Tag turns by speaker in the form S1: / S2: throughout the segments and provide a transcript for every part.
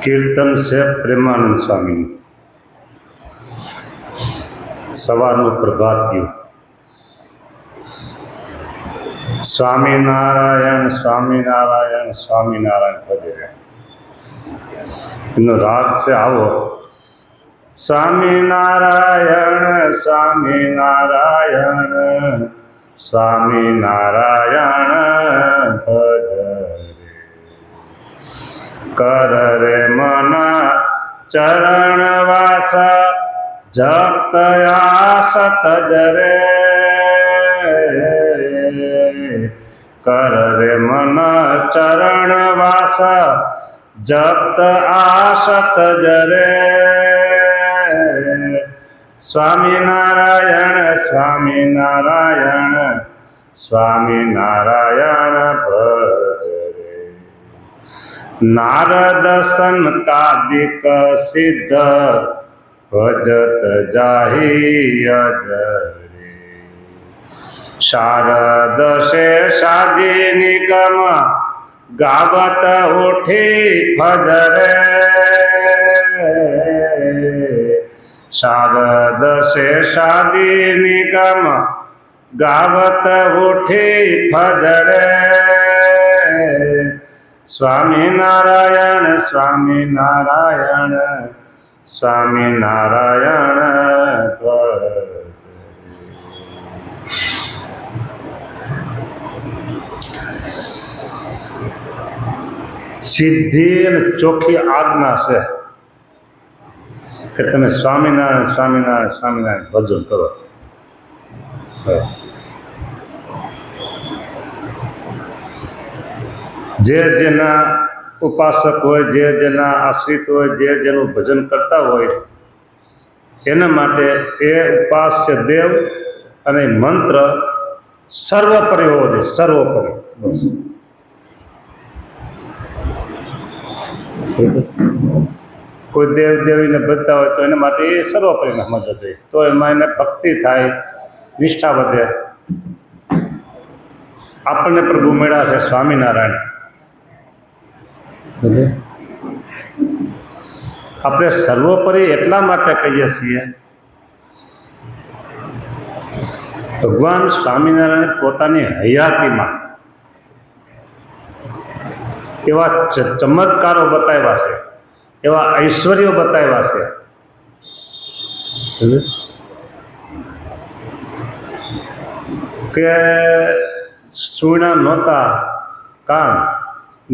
S1: કીર્તન છે પ્રેમાનંદ સ્વામીનું. સવારનું પ્રભાતિયું. સ્વામિનારાયણ સ્વામિનારાયણ સ્વામિનારાયણ ભજે. એનો રાગ છે આવો: સ્વામિનારાયણ સ્વામિનારાયણ સ્વામિનારાયણ ભજ કર રે મન ચરણવાસ જપ્તયા સતજરે. કર રે મન ચરણવાસ જપ્ત આસત જરે. સ્વામિનારાયણ સ્વામિનારાયણ સ્વામિનારાયણ ભજ રે. નારદ સનકાદિક સિદ્ધ ભજત જાહી અજરે. શારદ શેષાદિ નિગમ ગાવત ઉઠી ફજરે. શારદ શેષાદિ નિગમ ગાવત ઉઠી ફજરે. સ્વામિનારાયણ સ્વામિનારાયણ સ્વામિનારાયણ ભજ. સીધી અને ચોખ્ખી આજ્ઞા છે કે તમે સ્વામિનારાયણ સ્વામિનારાયણ સ્વામિનારાયણ ભજન કરો. જે જેના ઉપાસક હોય, જે જેના આશ્રિત હોય, જે જેનું ભજન કરતા હોય એના માટે એ ઉપાસ્ય દેવ અને મંત્ર સર્વોપરી હોવો જોઈએ. સર્વોપરી. કોઈ દેવ દેવીને ભજતા હોય તો એના માટે એ સર્વોપરીને સમજવો જોઈએ. તો એમાં એને ભક્તિ થાય, નિષ્ઠા વધે. આપણને પ્રભુ મળ્યા છે સ્વામિનારાયણ. આપણે સર્વોપરી એટલા માટે કહીએ છીએ, ભગવાન સ્વામિનારાયણ પોતાની હયાતીમાં એવા ચમત્કારો બતાવ્યા છે, એવા ઐશ્વર્યો બતાવ્યા છે કે સુણા નહોતા કાન,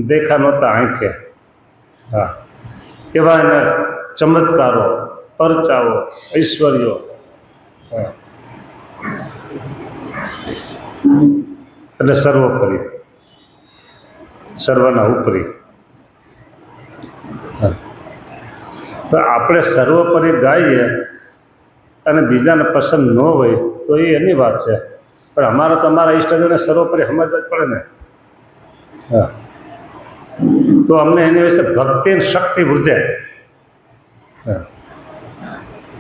S1: દેખા નહોતા આંખે. હા, એવા એના ચમત્કારો, પરચાઓ, ઐશ્વર્યો. એટલે સર્વોપરી, સર્વના ઉપરી. તો આપણે સર્વોપરી ગાઈએ અને બીજાને પસંદ ન હોય તો એ એની વાત છે, પણ અમારે તો અમારા ઈષ્ટદેવને સર્વોપરી સમજવા જ પડે ને. હા, તો અમને એની વિશે ભક્તિ અને શક્તિ વધે.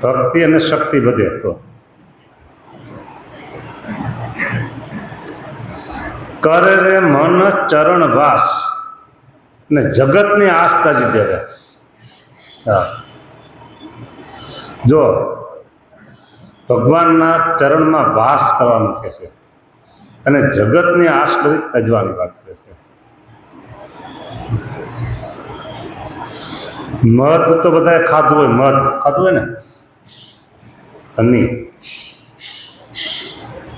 S1: ભક્તિ અને શક્તિ વધે. તો કરે રે મન ચરણ વાસ ને જગતની આસ્થા જ દેવે. હા, જો ભગવાનના ચરણમાં વાસ કરવાનું કહે છે અને જગતની આશ બધી તજવાની વાત કહે છે. મધ તો બધાએ ખાધું હોય, મધ ખાધું હોય ને, હની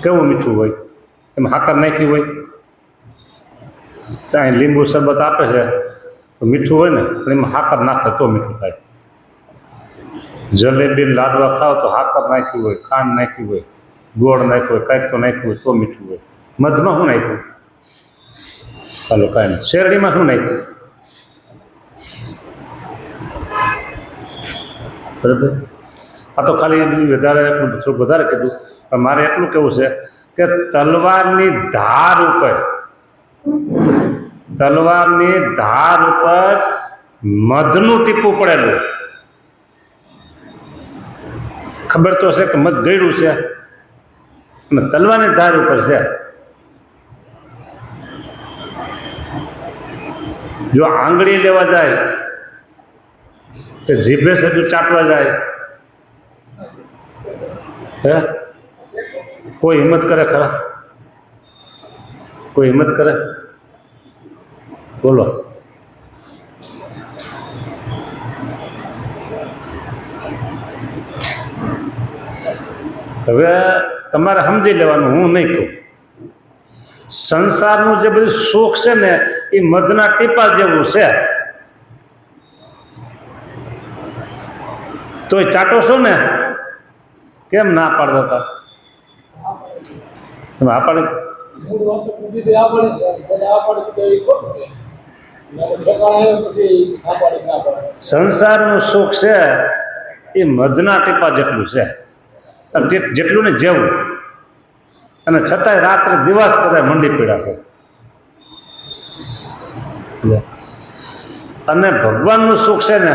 S1: કેવું મીઠું હોય, એમાં હાકર નાખી હોય. ત્યાં લીંબુ શરબત આપે છે તો મીઠું હોય ને, પણ એમાં હાકર નાખે તો મીઠું થાય. જલેબી લાડવા ખાવ તો હાકર નાખ્યું હોય, ખાંડ નાખ્યું હોય, ગોળ નાખ્યું હોય, કાંઈક તો નાખ્યું હોય તો મીઠું હોય. મધમાં શું નાખ્યું? ચાલો કાંઈ નહીં. શેરડીમાં શું નાખ્યું? બરાબર. આ તો ખાલી વધારે થોડુંક વધારે કીધું, પણ મારે એટલું કહેવું છે કે તલવારની ધાર ઉપર, તલવારની ધાર ઉપર મધનું ટીપું પડેલું. ખબર તો છે કે મધ ગળ્યું છે અને તલવારની ધાર ઉપર છે. જો આંગળી લેવા જાય કે જીભે સજુ ચાટવા જાય? હે? કોઈ હિંમત કરે ખરા? કોઈ હિંમત કરે? બોલો. હવે તમારે સમજી લેવાનું, હું નહીં કહું. સંસારનું જે બધું સુખ છે ને એ મધના ટીપા જેવું છે. તોય ચાટો છો ને? કેમ ના પાડતા હતા? હા પાડે. સંસારનું સુખ છે એ મધના ટીપા જેટલું છે, જેટલું ને જેવું. અને છતાંય રાત્રે દિવસ બધા મંડી પીડા છે. અને ભગવાનનું સુખ છે ને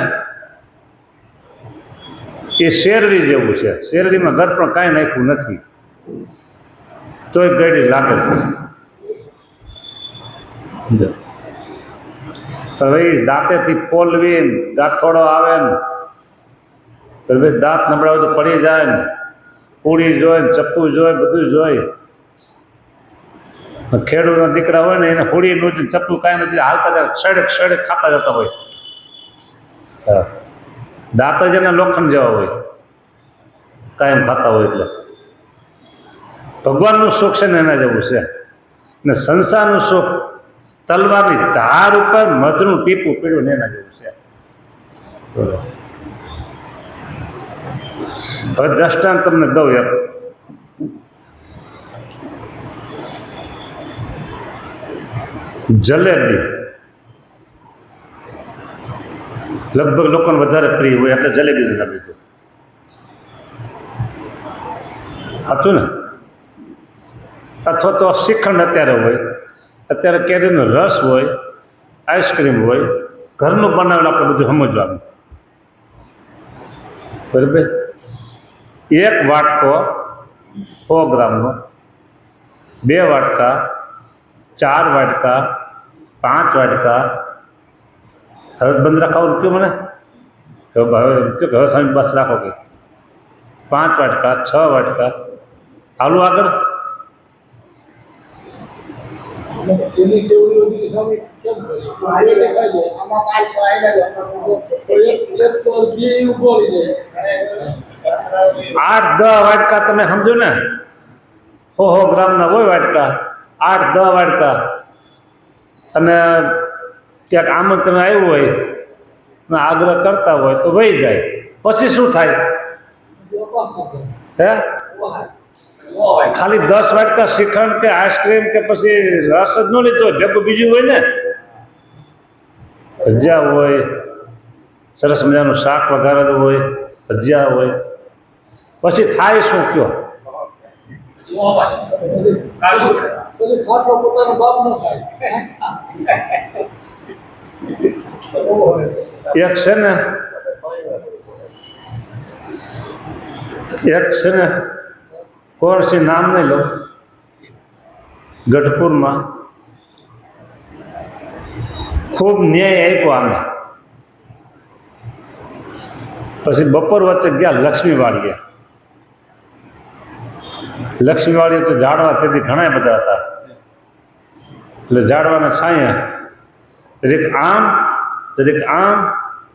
S1: એ શેરડી જેવું છે. શેરડીમાં ઘર પણ કાંઈ નાખ્યું નથી તોય ગળી લાગે છે. હવે એ દાંતેથી ફોલવી, દાંતોડો આવે ને, દાંત નબળા હોય તો પડી જાય ને, પૂડી જોઈ, ચપ્પુ જોઈ, બધું જોઈ. ખેડૂતના દીકરા હોય ને એને હોળી નું ચપ્પુ કાંઈ નથી, હાલતા જાય, સડક સડક ખાતા જતા હોય. દાંત જ એના લોખંડ જેવા હોય, કાયમ ખાતા હોય. એટલે ભગવાનનું સુખ છે ને એના જેવું છે. ને સંસારનું સુખ તલવારની ધાર ઉપર મધનું ટીપું પીડ્યું ને એના જેવું છે. હવે દ્રષ્ટાંત તમને દઉં યાર. જલેબી લગભગ લોકોને વધારે પ્રિય હોય એટલે જલેબી નાખી દો. હતું ને? અથવા તો શ્રીખંડ અત્યારે હોય, અત્યારે કેરીનો રસ હોય, આઈસ્ક્રીમ હોય, ઘરનું બનાવેલું આપણે બધું સમજવાનું. બરાબર? એક વાટકો 100 ગ્રામનો, 2 વાટકા, 4 વાટકા, 5 વાટકા. હવે બંધ રાખાવું કયો મને? હવે સામે બસ રાખો કે 5 વાટકા, 6 વાટકા. હાલું આગળ. આઠ 10 વાટકા તમે સમજો ને, 100 ગ્રામના હોય વાટકા, 8-10 વાટકા. અને ક્યાંક આમંત્રણ આવ્યું હોય ને આગ્રહ કરતા હોય તો વહી જાય. પછી શું થાય? હે? ખાલી 10 વાટકા શ્રીખંડ કે આઈસ્ક્રીમ કે પછી રસ જ ન લીધો હોય, ભેગું બીજું હોય ને, ભજીયા હોય, સરસ મજાનું શાક વઘારેલું હોય, ભજીયા હોય. પછી થાય શું કયો? એક છે ને કોણ છે નામ નહીં લો, ગઢપુરમાં ખૂબ ન્યાય આપ્યો આને. પછી બપોર વચ્ચે ગયા લક્ષ્મીવાડીએ. લક્ષ્મીવાડીએ તો ઝાડવા તેથી ઘણા બધા હતા, એટલે ઝાડવાના છાંયા જરીક આમ જરીક આમ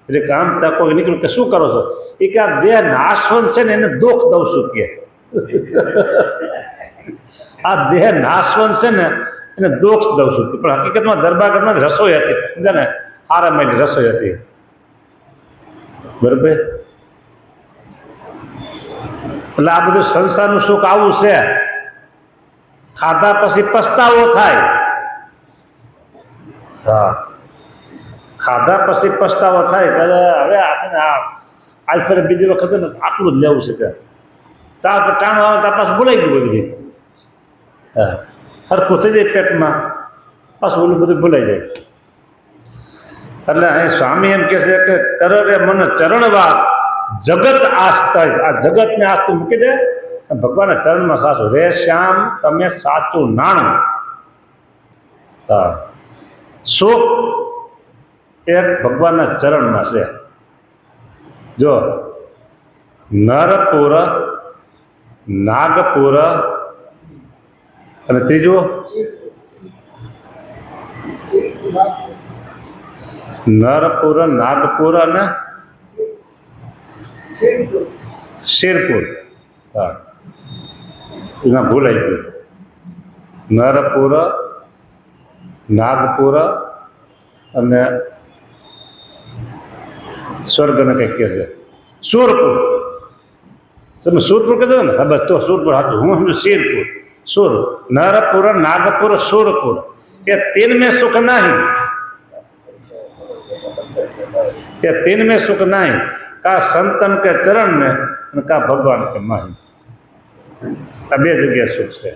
S1: જરીક આમ. ત્યાં કોઈ નીકળ્યું કે શું કરો છો? એ કે આ દેહ નાશવંત છે ને એને દુઃખ દઉં છું કે આ દેહ નાશવંત છે ને એને દુઃખ દઉં છું. પણ હકીકતમાં દરબારગઢમાં રસોઈ હતી ને, આરામેલી રસોઈ હતી. બરાબર? એટલે આ બધું સંસારનું સુખ આવું છે. ખાધા પછી પસ્તાવો થાય. હા, ખાધા પછી પસ્તાવો થાય કે હવે આ છે ને આજ ફરે બીજી વખત ને આટલું જ લેવું છે. ત્યાં ટાણું આવે ત્યાં પાછું બોલાઈ ગયું બધી. હા, હરખું થઈ જાય પેટમાં, પાછું ઓલું બધું ભૂલાઈ જાય. એટલે અહીં સ્વામી એમ કહે છે કે કરો રે મન ચરણવાસ જગત આસ્તય. આ જગતને આસ્તું મૂકી દે, ભગવાનના ચરણમાં સાચું રે શ્યામ તમે સાચું નાણું. હા, સુખ એક ભગવાનના ચરણમાં છે. જો નરપુર, નાગપુર અને ત્રીજું નરપુર, નાગપુર અને શેરપુર. હા, એના ભૂલાઈ ગયું. નરપુર, નાગપુર અને સ્વર્ગને કંઈક કહે છે સુરપુર. તમે સુરપુર કહેતો ને? હા બસ, તો સુરપુર હતું. હું સમજુ શેરપુર. સુર, નરપુર, નાગપુર, સુરપુર. ये तीन में सुख नहीं, ये तीन में सुख नहीं, का संतन के चरण में અને કા ભગવાન કે માહી. આ બે જગ્યા સુખ છે.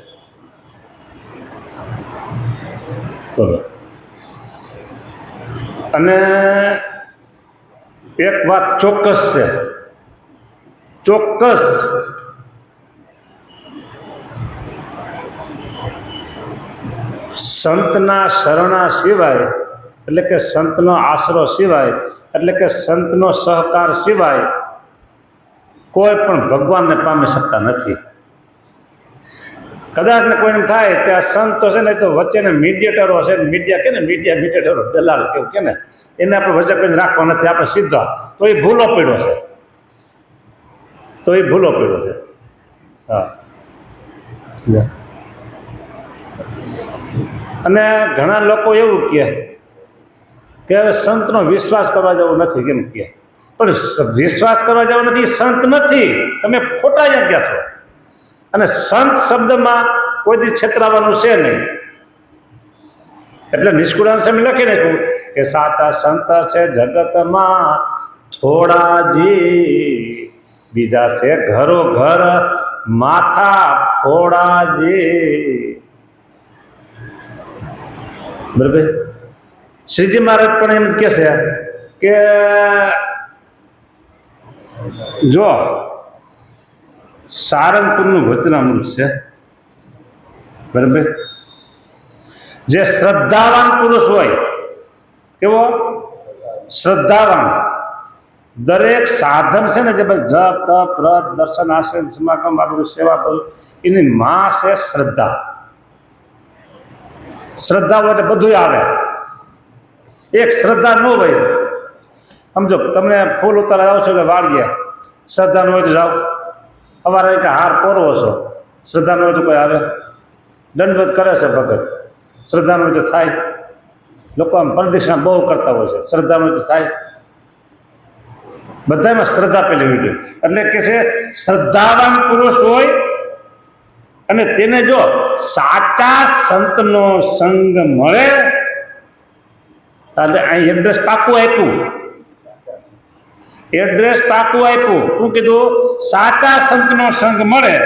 S1: બોલો. અને એક વાત ચોક્કસ છે, ચોક્કસ, સંતના શરણા સિવાય, એટલે કે સંતનો આશરો સિવાય, એટલે કે સંતનો સહકાર સિવાય કોઈ પણ ભગવાનને પામી શકતા નથી. કદાચ ને કોઈને થાય કે આ સંત તો છે ને, તો વચ્ચેને મીડિયેટરો છે, મીડિયા કે ને, મીડિયેટરો, દલાલ કેવું કે ને, એને આપણે વચ્ચે કોઈ રાખવા નથી, આપણે સીધા, તો એ ભૂલો પડ્યો છે, તો એ ભૂલો પડ્યો છે. હા. અને ઘણા લોકો એવું કહે કે સંતનો વિશ્વાસ કરવા જેવો નથી, કેમ કહે? પણ વિશ્વાસ કરવા જેવો નથી, સંત નથી, તમે ખોટા જ ગયા છો. અને સંત શબ્દમાં કોઈ દી છેતરાવાનું છે નહીં. એટલે નિષ્કુળાન સ્વામી લખી નાખ્યું કે સાચા સંત છે જગતમાં થોડાજી, બીજા છે ઘરો ઘર માથા ફોડાજી. બરાબર. શ્રીજી મહારાજ પણ એમ કહે છે કે જો સારંગપુરનું વચનામૃત છે, બરાબર, જે શ્રદ્ધાવાન પુરુષ હોય, કેવો શ્રદ્ધાવાન, દરેક સાધન છે ને, જે જપ તપ વ્રત દર્શન આશ્રય સમાગમ આ બધું સેવા બધું, એની માં છે શ્રદ્ધા. શ્રદ્ધા હોય એટલે બધું આવે. એક શ્રદ્ધા ન હોય, સમજો તમને ફૂલ ઉતારા જાઓ છો કે વાળીએ, શ્રદ્ધા ન હોય તો જાઓ. અમારે એક હાર પોરવો છો, શ્રદ્ધા ન હોય તો કોઈ આવે? દંડવત કરે છે ભગત, શ્રદ્ધા ન હોય તો થાય? લોકો આમ પ્રદક્ષિણા બહુ કરતા હોય છે, શ્રદ્ધા ન હોય તો થાય? બધામાં શ્રદ્ધા પેલી હોય. એટલે કે છે શ્રદ્ધાવાન પુરુષ હોય અને તેને જો સાચા સંતનો સંગ મળે, એટલે અહીં એડ્રેસ પાકું આપ્યું, એડ્રેસ પાકું આપ્યું. શું કીધું? સાચા સંતનો સંગ મળે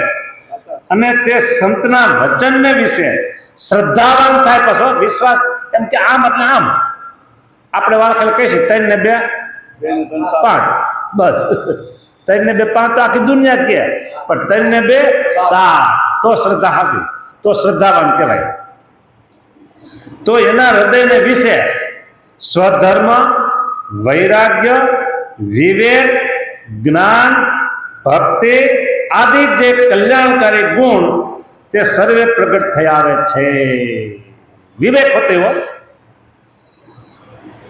S1: અને તે સંતના વચનને વિશે શ્રદ્ધાવાન થાય. પાછો વિશ્વાસ, એમ કે આમ એટલે આમ આપણે વાળખેલ કહીશું 3 ને 2 5, બસ 3 ને 2 5 તો આખી દુનિયા કહે, પણ 3 ને 2 7 તો શ્રદ્ધા હાસી, તો શ્રદ્ધાવાન કહેવાય. તો એના હૃદયને વિશે સ્વધર્મ, વૈરાગ્ય, વિવેક, જ્ઞાન, ભક્તિ આદિ જે કલ્યાણકારી ગુણ તે સર્વે પ્રગટ થયા આવે છે. વિવેક હોતે હો.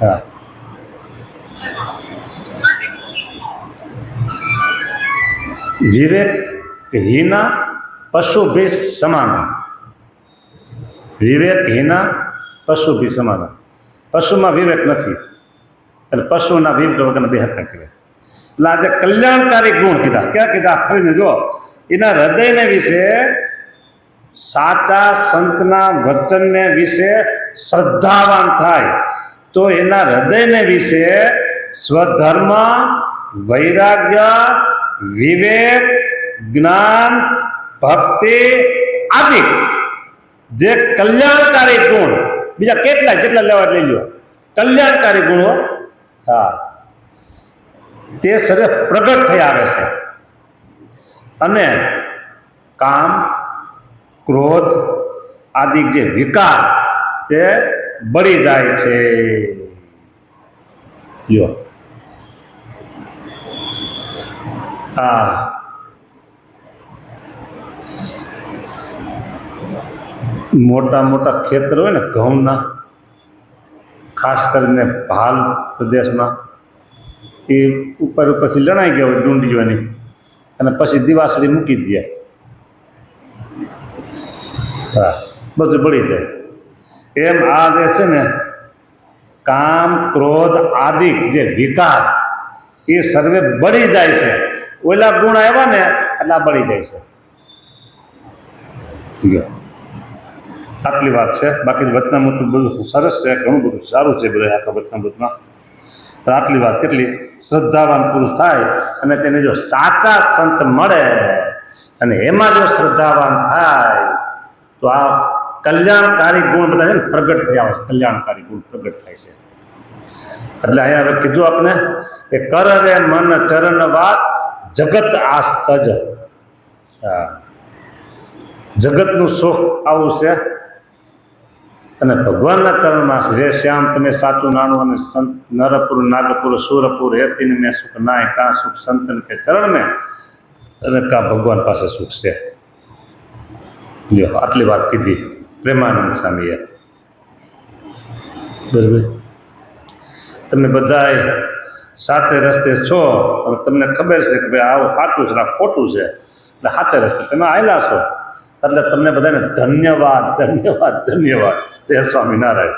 S1: હા. વિવેક હીના પશુ ભી સમાન, વિવેક હીના પશુ ભી સમાન. પશુમાં વિવેક નથી, એટલે પશુના વિવેક વગરના બે હરખા કહેવાય. એટલે આજે કલ્યાણકારી ગુણ કીધા, ક્યાં કીધા? ફરીને જો, એના હૃદયને વિશે સાચા સંતના વચનને વિશે શ્રદ્ધાવાન થાય, તો એના હૃદયને વિશે સ્વધર્મ, વૈરાગ્ય, વિવેક, જ્ઞાન, ભક્તિ આદિ જે કલ્યાણકારી ગુણ, બીજા કેટલા જેટલા લેવા લઈ લો, કલ્યાણકારી ગુણો, હા, તે સર્વે પ્રગટ થઈ આવે છે. અને કામ, ક્રોધ આદિ જે વિકાર તે બળી જાય છે. જો હા, મોટા મોટા ખેતર હોય ને ઘઉંના, ખાસ કરીને ભાલ પ્રદેશમાં, એ ઉપરથી લણાઈ ગયા હોય ડુંડીઓની, અને પછી દિવાસળી મૂકી દે. હા, બધું બળી જાય. એમ આ જે છે ને કામ ક્રોધ આદિ જે વિકાર એ સર્વે બળી જાય છે. ઓલા ગુણ આવ્યા ને એટલે આ બળી જાય છે. આટલી વાત છે. બાકી વચનામૃત બધું સરસ છે, ઘણું બધું સારું છે બધા આખા વચનામૃતમાં. તો આટલી વાત કેટલી શ્રદ્ધાવાન પુરુષ થાય અને તેને જો સાચા સંત મળે અને એમાં જો શ્રદ્ધાવાન થાય તો આ કલ્યાણકારી ગુણ બધા છે ને પ્રગટ થયા છે. કલ્યાણકારી ગુણ પ્રગટ થાય છે. એટલે અહીંયા હવે કીધું આપણે કે કર રે મન ચરણ વાસ જગત આસ તજ. હા, જગતનું સુખ આવું છે અને ભગવાનના ચરણમાં રે શ્યામ તમે સાચું નાનું અને સંત નરપુર નાગપુર સુરપુર હેતીને મેં સુખ નાય કાં સુખ સંતન કે ચરણ મેં અને કાં ભગવાન પાસે સુખ છે. જો આટલી વાત કીધી પ્રેમાનંદ સ્વામીએ. બરાબર, તમે બધા સાચે રસ્તે છો અને તમને ખબર છે કે ભાઈ આવું સાચું છે આ ખોટું છે, એટલે સાચે રસ્તે તમે આવેલા છો, એટલે તમને બધાને ધન્યવાદ ધન્યવાદ ધન્યવાદ. જય સ્વામિનારાયણ.